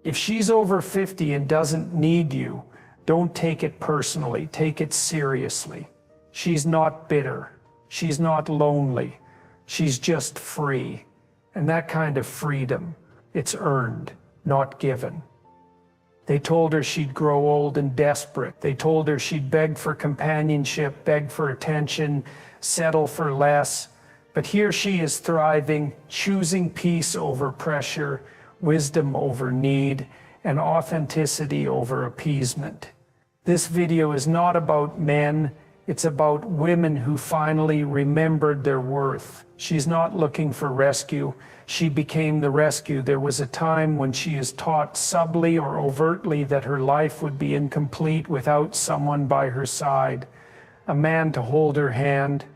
If she's over 50 and doesn't need you, don't take it personally, take it seriously. She's not bitter. She's not lonely. She's just free. And that kind of freedom, it's earned, not given. They told her she'd grow old and desperate. They told her she'd beg for companionship, beg for attention, settle for less. But here she is thriving, choosing peace over pressure, wisdom over need, and authenticity over appeasement. This video is not about men, it's about women who finally remembered their worth. She's not looking for rescue. She became the rescue. There was a time when she is taught subtly or overtly that her life would be incomplete without someone by her side. A man to hold her hand,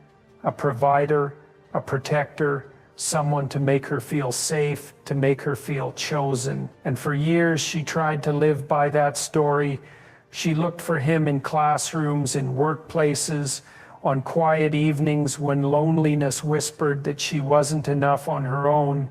a provider, a protector, someone to make her feel safe, to make her feel chosen. And for years she tried to live by that story. She looked for him in classrooms, in workplaces, on quiet evenings when loneliness whispered that she wasn't enough on her own.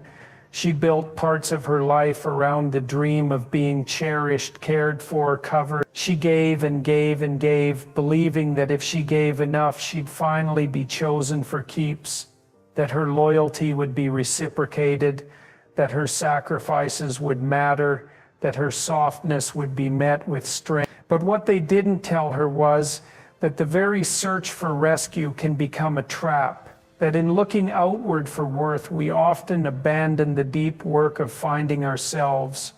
She built parts of her life around the dream of being cherished, cared for, covered. She gave and gave and gave, believing that if she gave enough, she'd finally be chosen for keeps, that her loyalty would be reciprocated, that her sacrifices would matter, that her softness would be met with strength. But what they didn't tell her was that the very search for rescue can become a trap, that in looking outward for worth, we often abandon the deep work of finding ourselves.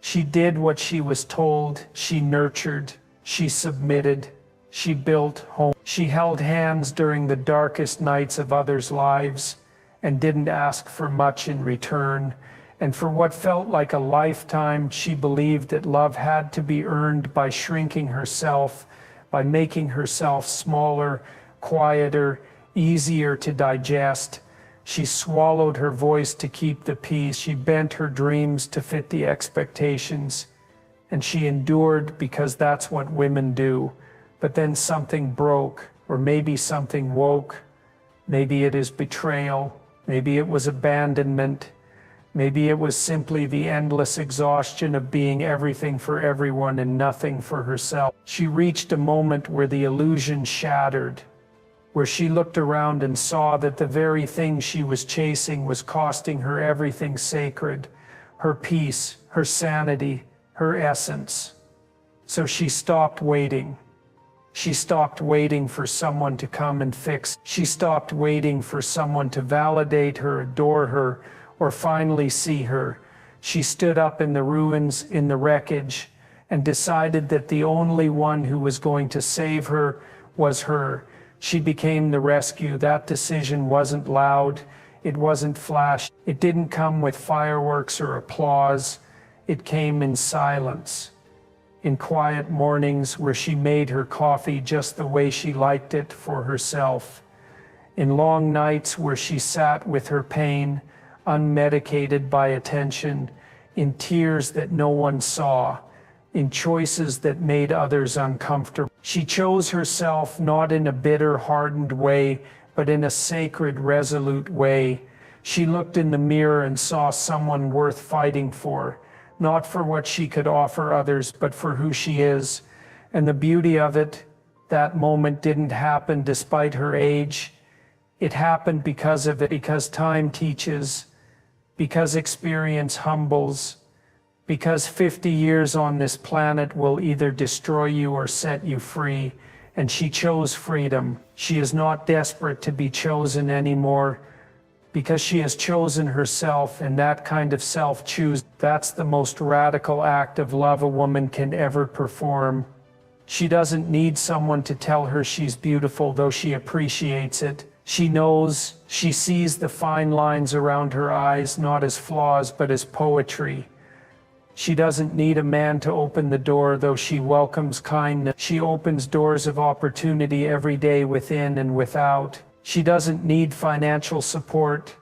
She did what she was told, she nurtured, she submitted, she built home. She held hands during the darkest nights of others' lives and didn't ask for much in return. And for what felt like a lifetime, she believed that love had to be earned by shrinking herself, by making herself smaller, quieter, easier to digest. She swallowed her voice to keep the peace. She bent her dreams to fit the expectations. And she endured because that's what women do. But then something broke, or maybe something woke. Maybe it is betrayal. Maybe it was abandonment. Maybe it was simply the endless exhaustion of being everything for everyone and nothing for herself. She reached a moment where the illusion shattered, where she looked around and saw that the very thing she was chasing was costing her everything sacred, her peace, her sanity, her essence. So she stopped waiting. She stopped waiting for someone to come and fix. She stopped waiting for someone to validate her, adore her, or finally see her. She stood up in the ruins, in the wreckage, and decided that the only one who was going to save her was her. She became the rescue. That decision wasn't loud. It wasn't flash. It didn't come with fireworks or applause. It came in silence, in quiet mornings where she made her coffee just the way she liked it for herself, in long nights where she sat with her pain, unmedicated by attention, in tears that no one saw, in choices that made others uncomfortable. She chose herself not in a bitter, hardened way, but in a sacred, resolute way. She looked in the mirror and saw someone worth fighting for, not for what she could offer others, but for who she is. And the beauty of it, that moment didn't happen despite her age. It happened because of it, because time teaches, because experience humbles, because 50 years on this planet will either destroy you or set you free. And she chose freedom. She is not desperate to be chosen anymore, because she has chosen herself, and that kind of self-choose, that's the most radical act of love a woman can ever perform. She doesn't need someone to tell her she's beautiful, though she appreciates it. She knows, she sees the fine lines around her eyes, not as flaws, but as poetry. She doesn't need a man to open the door, though she welcomes kindness. She opens doors of opportunity every day within and without. She doesn't need financial support.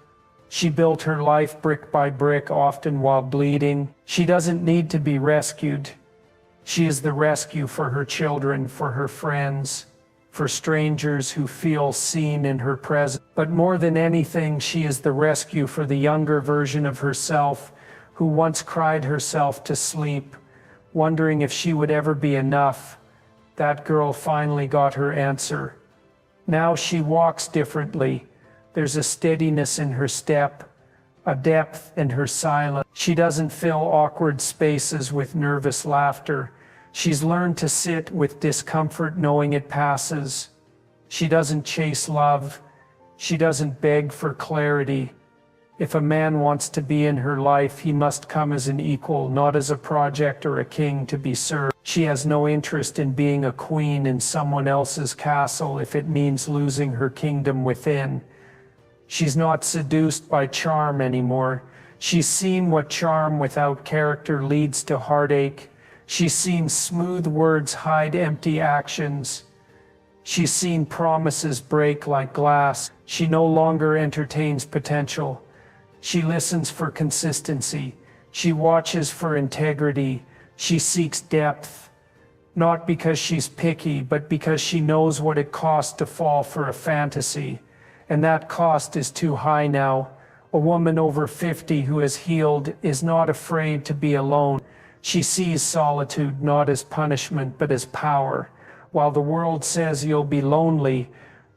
She built her life brick by brick, often while bleeding. She doesn't need to be rescued. She is the rescue for her children, for her friends, for strangers who feel seen in her presence. But more than anything, she is the rescue for the younger version of herself, who once cried herself to sleep, wondering if she would ever be enough, that girl finally got her answer. Now she walks differently. There's a steadiness in her step, a depth in her silence. She doesn't fill awkward spaces with nervous laughter. She's learned to sit with discomfort knowing it passes. She doesn't chase love. She doesn't beg for clarity. If a man wants to be in her life, he must come as an equal, not as a project or a king to be served. She has no interest in being a queen in someone else's castle if it means losing her kingdom within. She's not seduced by charm anymore. She's seen what charm without character leads to heartache. She's seen smooth words hide empty actions. She's seen promises break like glass. She no longer entertains potential. She listens for consistency. She watches for integrity. She seeks depth. Not because she's picky, but because she knows what it costs to fall for a fantasy. And that cost is too high now. A woman over 50 who has healed is not afraid to be alone. She sees solitude not as punishment, but as power. While the world says you'll be lonely,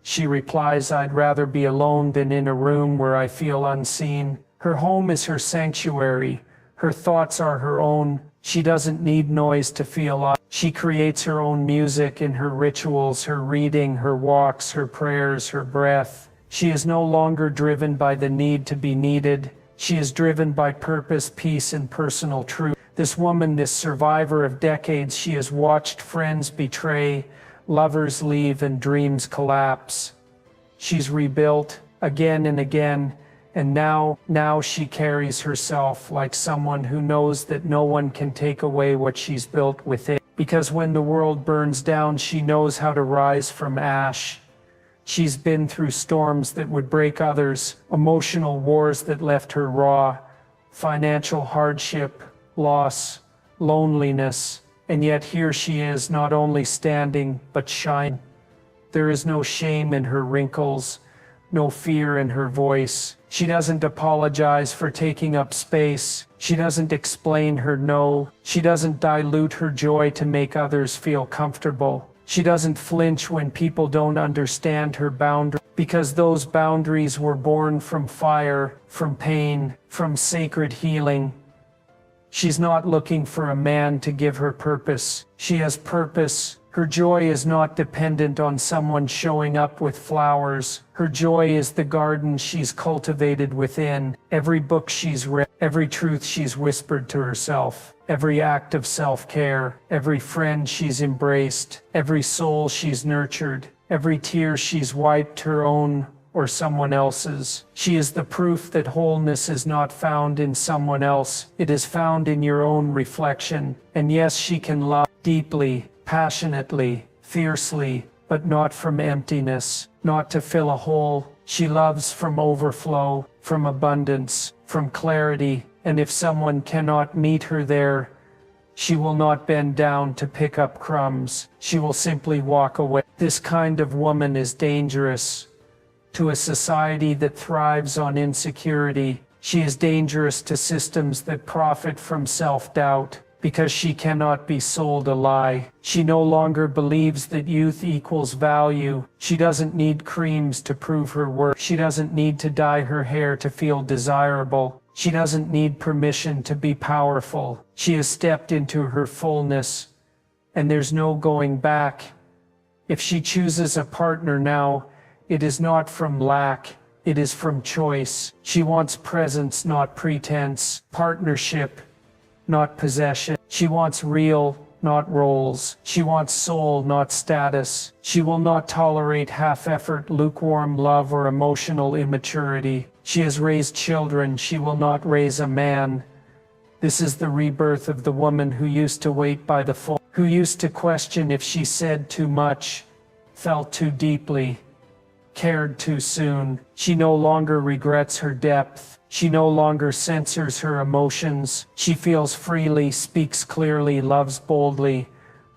she replies, I'd rather be alone than in a room where I feel unseen. Her home is her sanctuary. Her thoughts are her own. She doesn't need noise to feel alive. She creates her own music in her rituals, her reading, her walks, her prayers, her breath. She is no longer driven by the need to be needed. She is driven by purpose, peace, and personal truth. This woman, this survivor of decades, she has watched friends betray, lovers leave, and dreams collapse. She's rebuilt again and again, and now she carries herself like someone who knows that no one can take away what she's built within. Because when the world burns down, she knows how to rise from ash. She's been through storms that would break others, emotional wars that left her raw, financial hardship, loss, loneliness, and yet here she is, not only standing, but shining. There is no shame in her wrinkles, no fear in her voice. She doesn't apologize for taking up space. She doesn't explain her no. She doesn't dilute her joy to make others feel comfortable. She doesn't flinch when people don't understand her boundaries, because those boundaries were born from fire, from pain, from sacred healing. She's not looking for a man to give her purpose. She has purpose. Her joy is not dependent on someone showing up with flowers. Her joy is the garden she's cultivated within. Every book she's read, every truth she's whispered to herself, every act of self-care, every friend she's embraced, every soul she's nurtured, every tear she's wiped, her own or someone else's. She is the proof that wholeness is not found in someone else. It is found in your own reflection. And yes, she can love deeply, passionately, fiercely, but not from emptiness, not to fill a hole. She loves from overflow, from abundance, from clarity. And if someone cannot meet her there, she will not bend down to pick up crumbs. She will simply walk away. This kind of woman is dangerous to a society that thrives on insecurity. She is dangerous to systems that profit from self-doubt, because she cannot be sold a lie. She no longer believes that youth equals value. She doesn't need creams to prove her worth. She doesn't need to dye her hair to feel desirable. She doesn't need permission to be powerful. She has stepped into her fullness, and there's no going back. If she chooses a partner now, it is not from lack, it is from choice. She wants presence, not pretense, partnership, not possession. She wants real, not roles. She wants soul, not status. She will not tolerate half-effort, lukewarm love, or emotional immaturity. She has raised children. She will not raise a man. This is the rebirth of the woman who used to wait by the phone, who used to question if she said too much, felt too deeply, cared too soon. She no longer regrets her depth. She no longer censors her emotions. She feels freely, speaks clearly, loves boldly,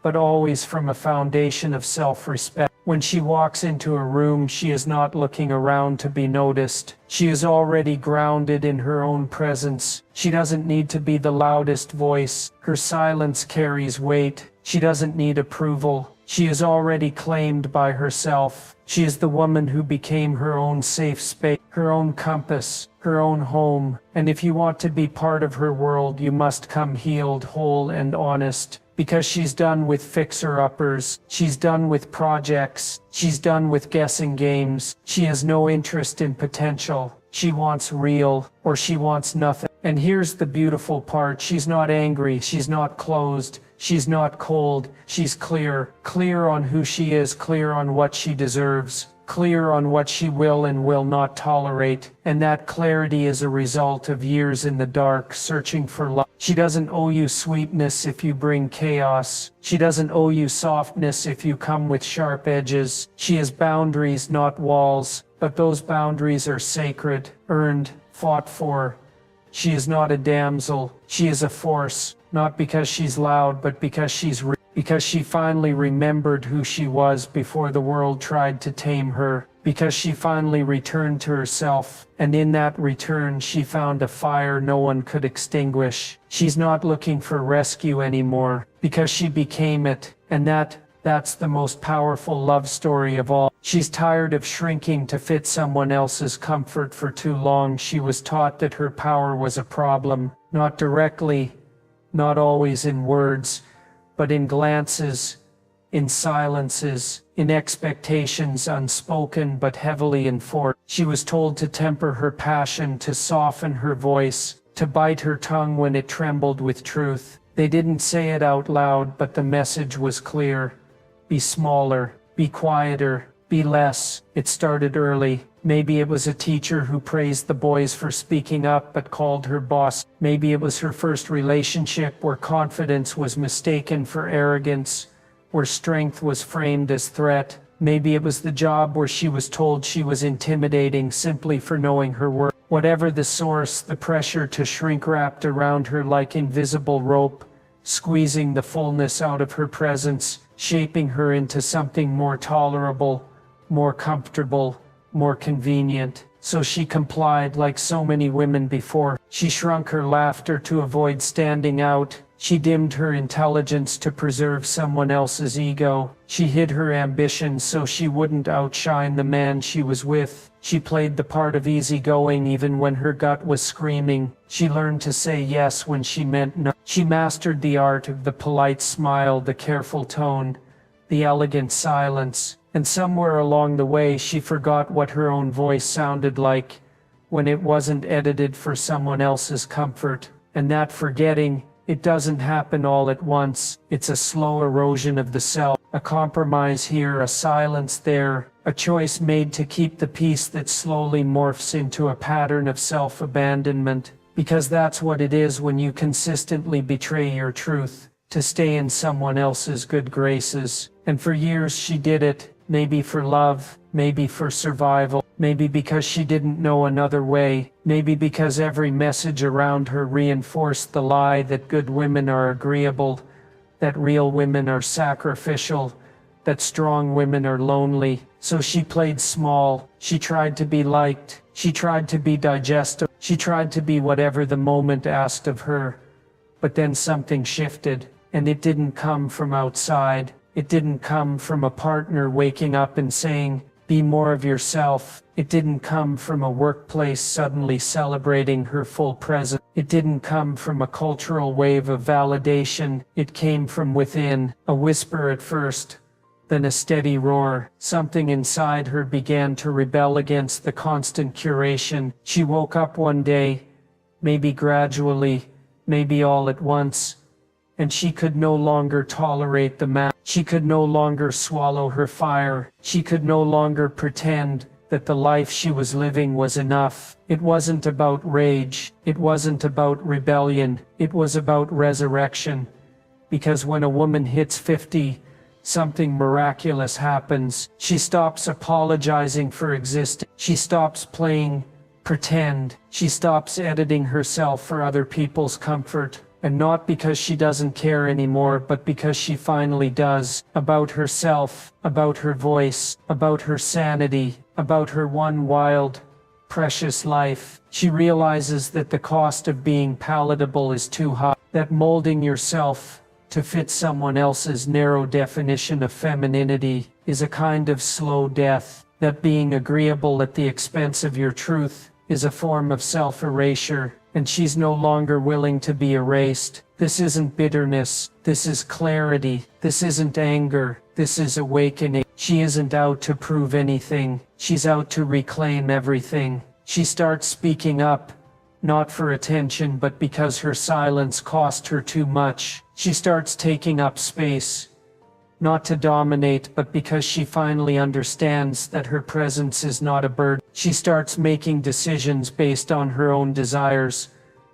but always from a foundation of self-respect. When she walks into a room, she is not looking around to be noticed. She is already grounded in her own presence. She doesn't need to be the loudest voice. Her silence carries weight. She doesn't need approval. She is already claimed by herself. She is the woman who became her own safe space, her own compass, her own home. And if you want to be part of her world, you must come healed, whole, and honest. Because she's done with fixer-uppers, she's done with projects, she's done with guessing games. She has no interest in potential. She wants real, or she wants nothing. And here's the beautiful part. She's not angry, she's not closed, she's not cold, she's clear. Clear on who she is, clear on what she deserves, clear on what she will and will not tolerate. And that clarity is a result of years in the dark, searching for love. She doesn't owe you sweetness if you bring chaos. She doesn't owe you softness if you come with sharp edges. She has boundaries, not walls, but those boundaries are sacred, earned, fought for. She is not a damsel, she is a force, not because she's loud, but because because she finally remembered who she was before the world tried to tame her, because she finally returned to herself, and in that return she found a fire no one could extinguish. She's not looking for rescue anymore, because she became it, and that's the most powerful love story of all. She's tired of shrinking to fit someone else's comfort for too long. She was taught that her power was a problem, not directly, not always in words, but in glances, in silences, in expectations unspoken but heavily enforced. She was told to temper her passion, to soften her voice, to bite her tongue when it trembled with truth. They didn't say it out loud, but the message was clear. Be smaller, be quieter, be less. It started early. Maybe it was a teacher who praised the boys for speaking up but called her boss. Maybe it was her first relationship where confidence was mistaken for arrogance, where strength was framed as threat. Maybe it was the job where she was told she was intimidating simply for knowing her worth. Whatever the source, the pressure to shrink wrapped around her like invisible rope, squeezing the fullness out of her presence, shaping her into something more tolerable, more comfortable, more convenient. So she complied like so many women before. She shrunk her laughter to avoid standing out. She dimmed her intelligence to preserve someone else's ego. She hid her ambition so she wouldn't outshine the man she was with. She played the part of easygoing even when her gut was screaming. She learned to say yes when she meant no. She mastered the art of the polite smile, the careful tone, the elegant silence. And somewhere along the way she forgot what her own voice sounded like when it wasn't edited for someone else's comfort. And that forgetting, it doesn't happen all at once. It's a slow erosion of the self, a compromise here, a silence there, a choice made to keep the peace that slowly morphs into a pattern of self-abandonment. Because that's what it is when you consistently betray your truth, to stay in someone else's good graces. And for years she did it. Maybe for love, maybe for survival, maybe because she didn't know another way, maybe because every message around her reinforced the lie that good women are agreeable, that real women are sacrificial, that strong women are lonely. So she played small, she tried to be liked, she tried to be digestible, she tried to be whatever the moment asked of her. But then something shifted, and it didn't come from outside. It didn't come from a partner waking up and saying, be more of yourself. It didn't come from a workplace suddenly celebrating her full presence. It didn't come from a cultural wave of validation. It came from within, a whisper at first, then a steady roar. Something inside her began to rebel against the constant curation. She woke up one day, maybe gradually, maybe all at once, and she could no longer tolerate the mask. She could no longer swallow her fire. She could no longer pretend that the life she was living was enough. It wasn't about rage. It wasn't about rebellion. It was about resurrection. Because when a woman hits 50, something miraculous happens. She stops apologizing for existing. She stops playing pretend. She stops editing herself for other people's comfort. And not because she doesn't care anymore, but because she finally does. About herself, about her voice, about her sanity, about her one wild, precious life. She realizes that the cost of being palatable is too high, that molding yourself to fit someone else's narrow definition of femininity is a kind of slow death, that being agreeable at the expense of your truth is a form of self-erasure, and she's no longer willing to be erased. This isn't bitterness, this is clarity, this isn't anger, this is awakening. She isn't out to prove anything, she's out to reclaim everything. She starts speaking up, not for attention but because her silence cost her too much. She starts taking up space, not to dominate but because she finally understands that her presence is not a burden. She starts making decisions based on her own desires,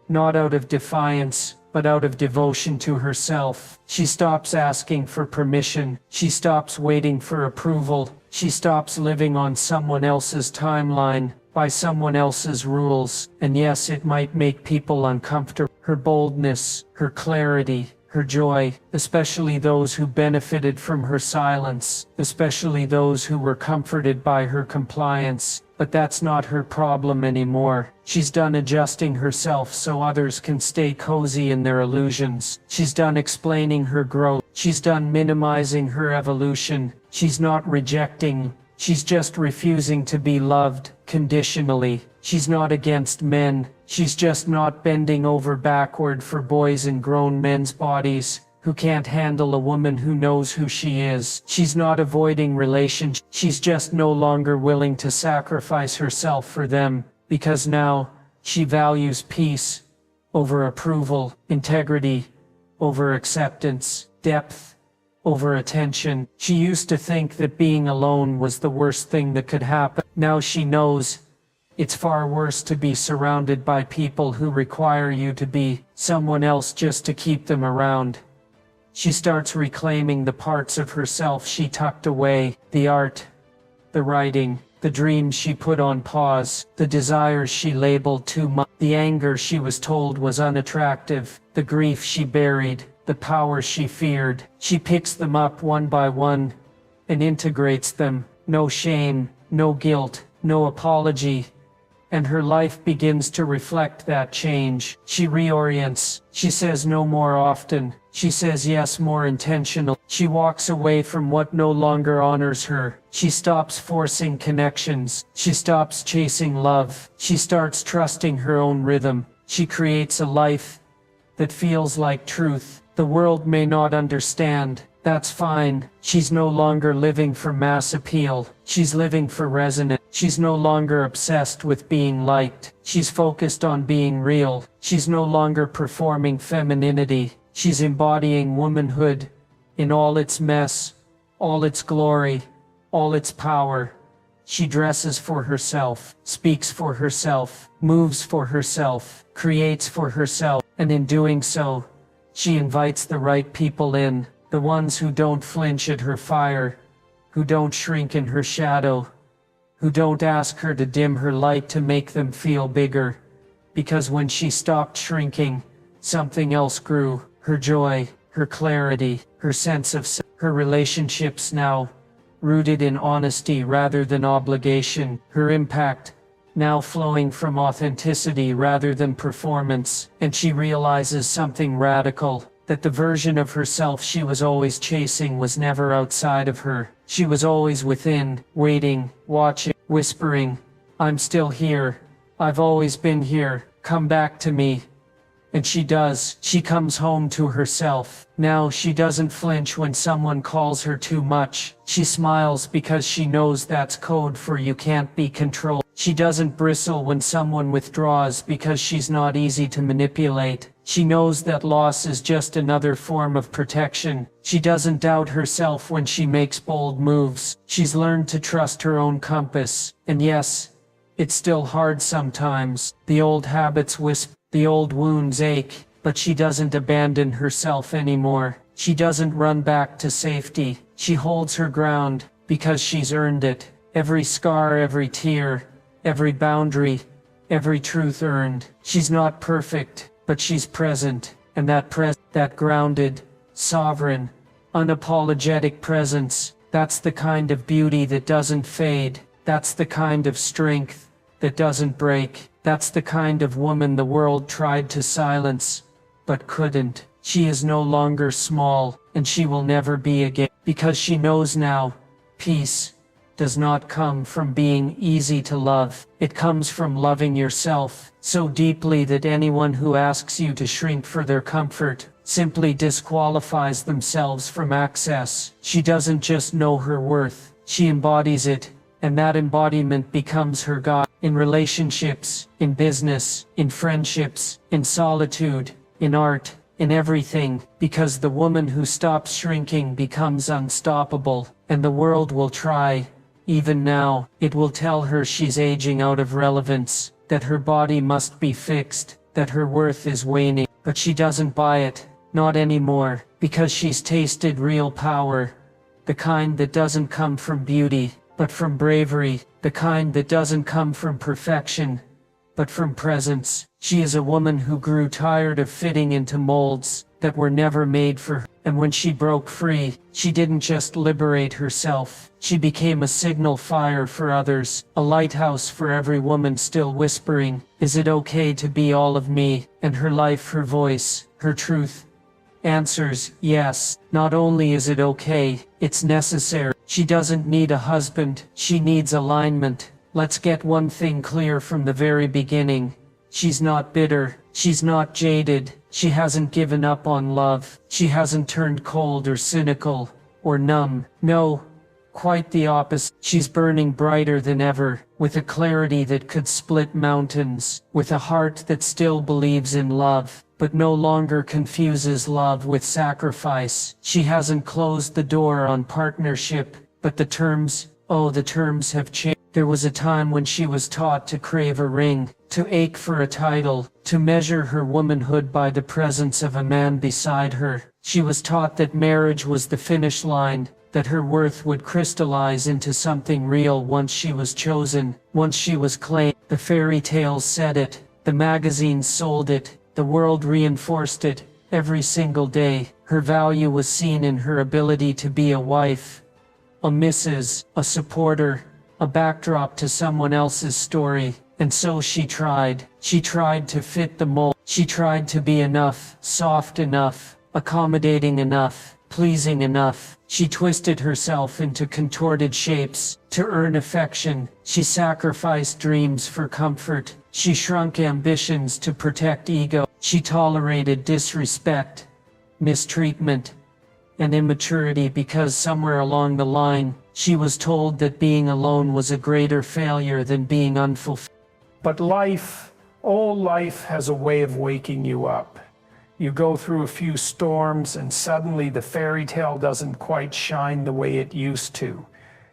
not out of defiance, but out of devotion to herself. She stops asking for permission. She stops waiting for approval. She stops living on someone else's timeline, by someone else's rules. And yes, it might make people uncomfortable. Her boldness, her clarity, her joy, especially those who benefited from her silence, especially those who were comforted by her compliance. But that's not her problem anymore. She's done adjusting herself so others can stay cozy in their illusions. She's done explaining her growth. She's done minimizing her evolution. She's not rejecting. She's just refusing to be loved conditionally. She's not against men. She's just not bending over backward for boys in grown men's bodies who can't handle a woman who knows who she is. She's not avoiding relationships. She's just no longer willing to sacrifice herself for them, because now she values peace over approval, integrity over acceptance, depth over attention. She used to think that being alone was the worst thing that could happen. Now she knows it's far worse to be surrounded by people who require you to be someone else just to keep them around. She starts reclaiming the parts of herself she tucked away, the art, the writing, the dreams she put on pause, the desires she labeled too much, the anger she was told was unattractive, the grief she buried, the power she feared. She picks them up one by one and integrates them. No shame, no guilt, no apology. And her life begins to reflect that change. She reorients. She says no more often. She says yes more intentional. She walks away from what no longer honors her. She stops forcing connections. She stops chasing love. She starts trusting her own rhythm. She creates a life that feels like truth. The world may not understand. That's fine. She's no longer living for mass appeal. She's living for resonance. She's no longer obsessed with being liked. She's focused on being real. She's no longer performing femininity. She's embodying womanhood in all its mess, all its glory, all its power. She dresses for herself, speaks for herself, moves for herself, creates for herself, and in doing so, she invites the right people in. The ones who don't flinch at her fire, who don't shrink in her shadow, who don't ask her to dim her light to make them feel bigger. Because when she stopped shrinking, something else grew. Her joy, her clarity, her sense of self, her relationships now rooted in honesty rather than obligation, her impact now flowing from authenticity rather than performance. And she realizes something radical, that the version of herself she was always chasing was never outside of her. She was always within, waiting, watching, whispering, "I'm still here. I've always been here. Come back to me." And she does. She comes home to herself. Now she doesn't flinch when someone calls her too much. She smiles because she knows that's code for you can't be controlled. She doesn't bristle when someone withdraws because she's not easy to manipulate. She knows that loss is just another form of protection. She doesn't doubt herself when she makes bold moves. She's learned to trust her own compass. And yes, it's still hard sometimes. The old habits whisper, the old wounds ache, but she doesn't abandon herself anymore. She doesn't run back to safety. She holds her ground because she's earned it. Every scar, every tear, every boundary, every truth earned. She's not perfect, but she's present. And that grounded, sovereign, unapologetic presence, that's the kind of beauty that doesn't fade. That's the kind of strength that doesn't break. That's the kind of woman the world tried to silence, but couldn't. She is no longer small, and she will never be again, because she knows now, peace does not come from being easy to love. It comes from loving yourself so deeply that anyone who asks you to shrink for their comfort simply disqualifies themselves from access. She doesn't just know her worth, she embodies it, and that embodiment becomes her guide in relationships, in business, in friendships, in solitude, in art, in everything, because the woman who stops shrinking becomes unstoppable, and the world will try. Even now, it will tell her she's aging out of relevance, that her body must be fixed, that her worth is waning. But she doesn't buy it, not anymore, because she's tasted real power. The kind that doesn't come from beauty, but from bravery. The kind that doesn't come from perfection, but from presence. She is a woman who grew tired of fitting into molds that were never made for her. And when she broke free, she didn't just liberate herself. She became a signal fire for others, a lighthouse for every woman still whispering, "Is it okay to be all of me?" And her life, her voice, her truth answers, yes. Not only is it okay, it's necessary. She doesn't need a husband, she needs alignment. Let's get one thing clear from the very beginning. She's not bitter, she's not jaded, she hasn't given up on love, she hasn't turned cold or cynical or numb. No, quite the opposite. She's burning brighter than ever, with a clarity that could split mountains, with a heart that still believes in love, but no longer confuses love with sacrifice. She hasn't closed the door on partnership, but the terms have changed. There was a time when she was taught to crave a ring, to ache for a title, to measure her womanhood by the presence of a man beside her. She was taught that marriage was the finish line, that her worth would crystallize into something real once she was chosen, once she was claimed. The fairy tales said it, the magazines sold it, the world reinforced it. Every single day, her value was seen in her ability to be a wife, a missus, a supporter, a backdrop to someone else's story. And so she tried to fit the mold. She tried to be enough, soft enough, accommodating enough, pleasing enough. She twisted herself into contorted shapes to earn affection. She sacrificed dreams for comfort. She shrunk ambitions to protect ego. She tolerated disrespect, mistreatment, and immaturity because somewhere along the line, she was told that being alone was a greater failure than being unfulfilled. But life has a way of waking you up. You go through a few storms and suddenly the fairy tale doesn't quite shine the way it used to.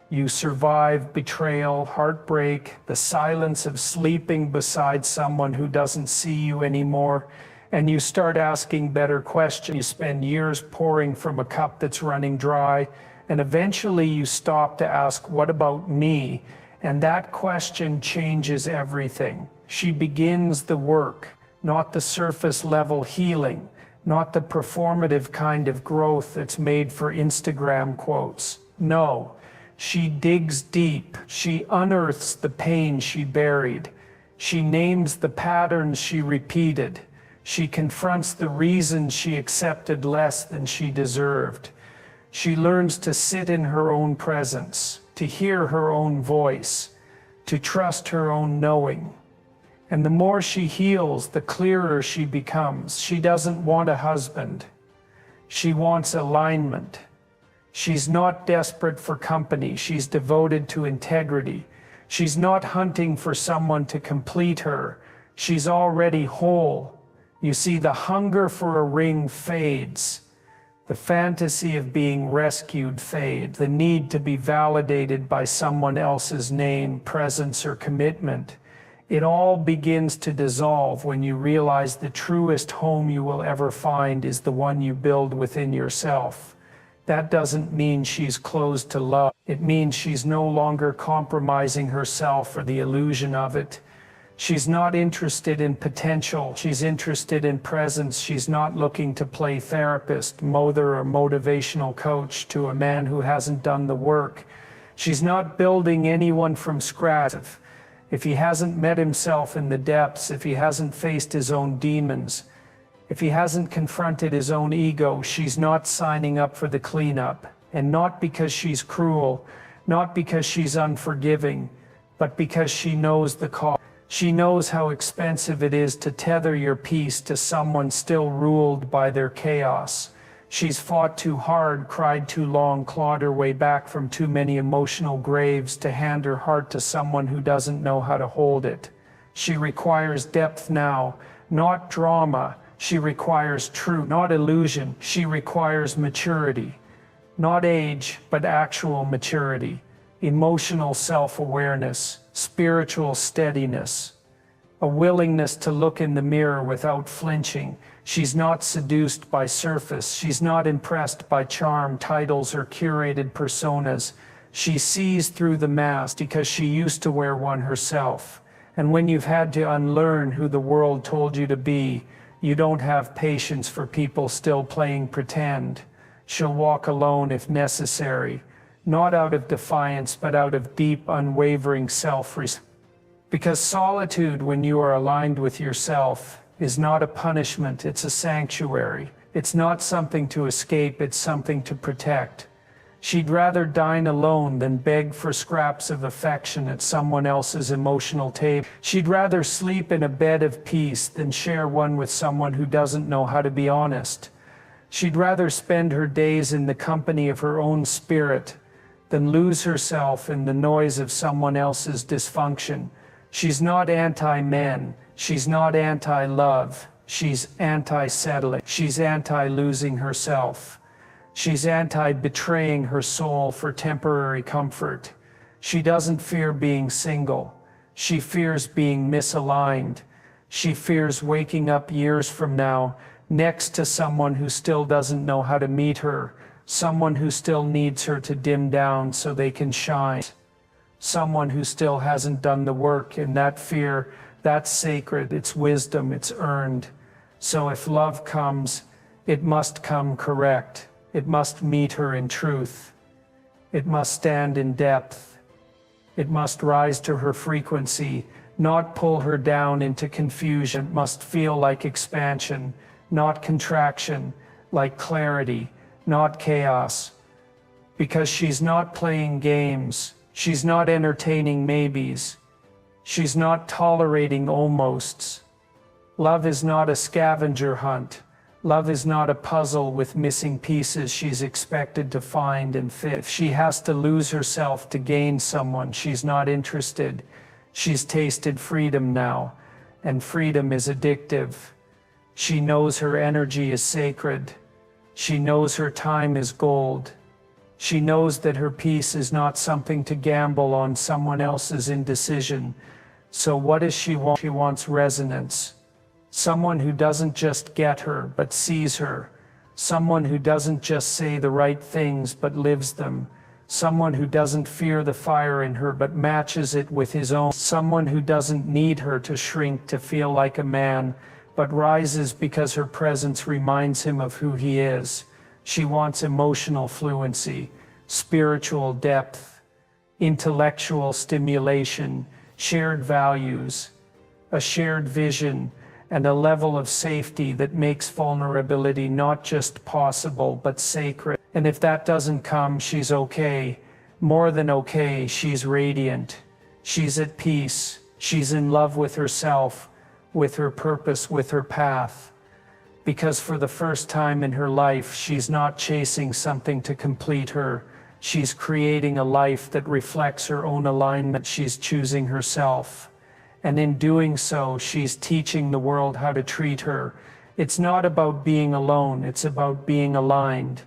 You survive betrayal, heartbreak, the silence of sleeping beside someone who doesn't see you anymore, and you start asking better questions. You spend years pouring from a cup that's running dry, and eventually you stop to ask, what about me? And that question changes everything. She begins the work, not the surface level healing, not the performative kind of growth that's made for Instagram quotes. No, she digs deep. She unearths the pain she buried. She names the patterns she repeated. She confronts the reasons she accepted less than she deserved. She learns to sit in her own presence, to hear her own voice, to trust her own knowing. And the more she heals, the clearer she becomes. She doesn't want a husband. She wants alignment. She's not desperate for company. She's devoted to integrity. She's not hunting for someone to complete her. She's already whole. You see, the hunger for a ring fades. The fantasy of being rescued fades. The need to be validated by someone else's name, presence, or commitment. It all begins to dissolve when you realize the truest home you will ever find is the one you build within yourself. That doesn't mean she's closed to love. It means she's no longer compromising herself for the illusion of it. She's not interested in potential, she's interested in presence. She's not looking to play therapist, mother, or motivational coach to a man who hasn't done the work. She's not building anyone from scratch. If he hasn't met himself in the depths, if he hasn't faced his own demons, if he hasn't confronted his own ego, she's not signing up for the cleanup. And not because she's cruel, not because she's unforgiving, but because she knows the cost. She knows how expensive it is to tether your peace to someone still ruled by their chaos. She's fought too hard, cried too long, clawed her way back from too many emotional graves to hand her heart to someone who doesn't know how to hold it. She requires depth now, not drama. She requires truth, not illusion. She requires maturity. Not age, but actual maturity. Emotional self-awareness, spiritual steadiness, a willingness to look in the mirror without flinching. She's not seduced by surface. She's not impressed by charm, titles, or curated personas. She sees through the mask because she used to wear one herself. And when you've had to unlearn who the world told you to be, you don't have patience for people still playing pretend. She'll walk alone if necessary, not out of defiance, but out of deep, unwavering self-respect. Because solitude, when you are aligned with yourself, is not a punishment, it's a sanctuary. It's not something to escape, it's something to protect. She'd rather dine alone than beg for scraps of affection at someone else's emotional table. She'd rather sleep in a bed of peace than share one with someone who doesn't know how to be honest. She'd rather spend her days in the company of her own spirit than lose herself in the noise of someone else's dysfunction. She's not anti-men, she's not anti-love, she's anti-settling, she's anti-losing herself. She's anti-betraying her soul for temporary comfort. She doesn't fear being single, she fears being misaligned. She fears waking up years from now next to someone who still doesn't know how to meet her, someone who still needs her to dim down so they can shine, someone who still hasn't done the work. And that fear, that's sacred, it's wisdom, it's earned. So if love comes, it must come correct. It must meet her in truth. It must stand in depth. It must rise to her frequency, not pull her down into confusion. It must feel like expansion, not contraction, like clarity, not chaos. Because she's not playing games, she's not entertaining maybes, she's not tolerating almosts. Love is not a scavenger hunt. Love is not a puzzle with missing pieces she's expected to find and fit. If she has to lose herself to gain someone, she's not interested. She's tasted freedom now, and freedom is addictive. She knows her energy is sacred. She knows her time is gold. She knows that her peace is not something to gamble on someone else's indecision. So what does she want? She wants resonance. Someone who doesn't just get her, but sees her. Someone who doesn't just say the right things, but lives them. Someone who doesn't fear the fire in her, but matches it with his own. Someone who doesn't need her to shrink to feel like a man, but rises because her presence reminds him of who he is. She wants emotional fluency, spiritual depth, intellectual stimulation, shared values, a shared vision, and a level of safety that makes vulnerability not just possible, but sacred. And if that doesn't come, she's okay. More than okay, she's radiant. She's at peace. She's in love with herself, with her purpose, with her path. Because for the first time in her life, she's not chasing something to complete her. She's creating a life that reflects her own alignment. She's choosing herself. And in doing so, she's teaching the world how to treat her. It's not about being alone, it's about being aligned.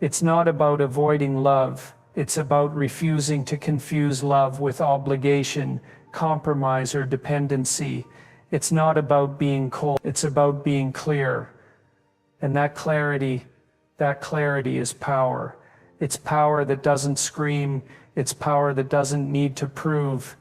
It's not about avoiding love, it's about refusing to confuse love with obligation, compromise, or dependency. It's not about being cold, it's about being clear. And that clarity is power. It's power that doesn't scream, it's power that doesn't need to prove.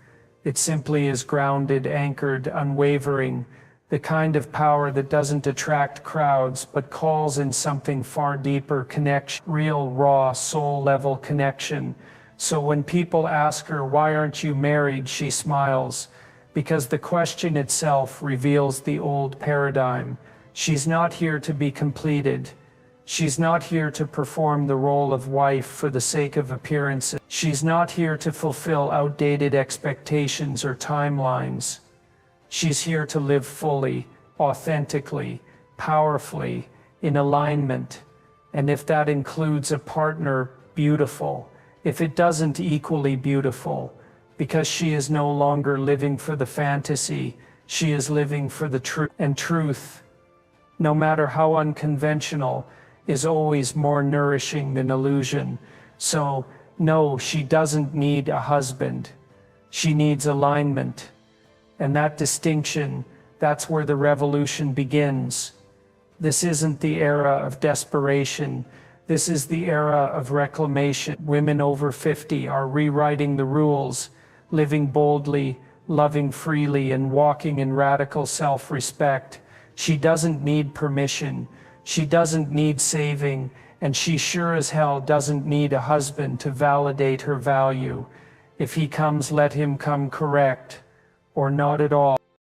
It simply is grounded, anchored, unwavering, the kind of power that doesn't attract crowds but calls in something far deeper: connection, real, raw, soul-level connection. So when people ask her, "Why aren't you married?" she smiles, because the question itself reveals the old paradigm. She's not here to be completed. She's not here to perform the role of wife for the sake of appearances. She's not here to fulfill outdated expectations or timelines. She's here to live fully, authentically, powerfully, in alignment. And if that includes a partner, beautiful. If it doesn't, equally beautiful, because she is no longer living for the fantasy, she is living for the truth. And truth, no matter how unconventional, is always more nourishing than illusion. So, no, she doesn't need a husband. She needs alignment. And that distinction, that's where the revolution begins. This isn't the era of desperation. This is the era of reclamation. Women over 50 are rewriting the rules, living boldly, loving freely, and walking in radical self-respect. She doesn't need permission. She doesn't need saving, and she sure as hell doesn't need a husband to validate her value. If he comes, let him come correct, or not at all.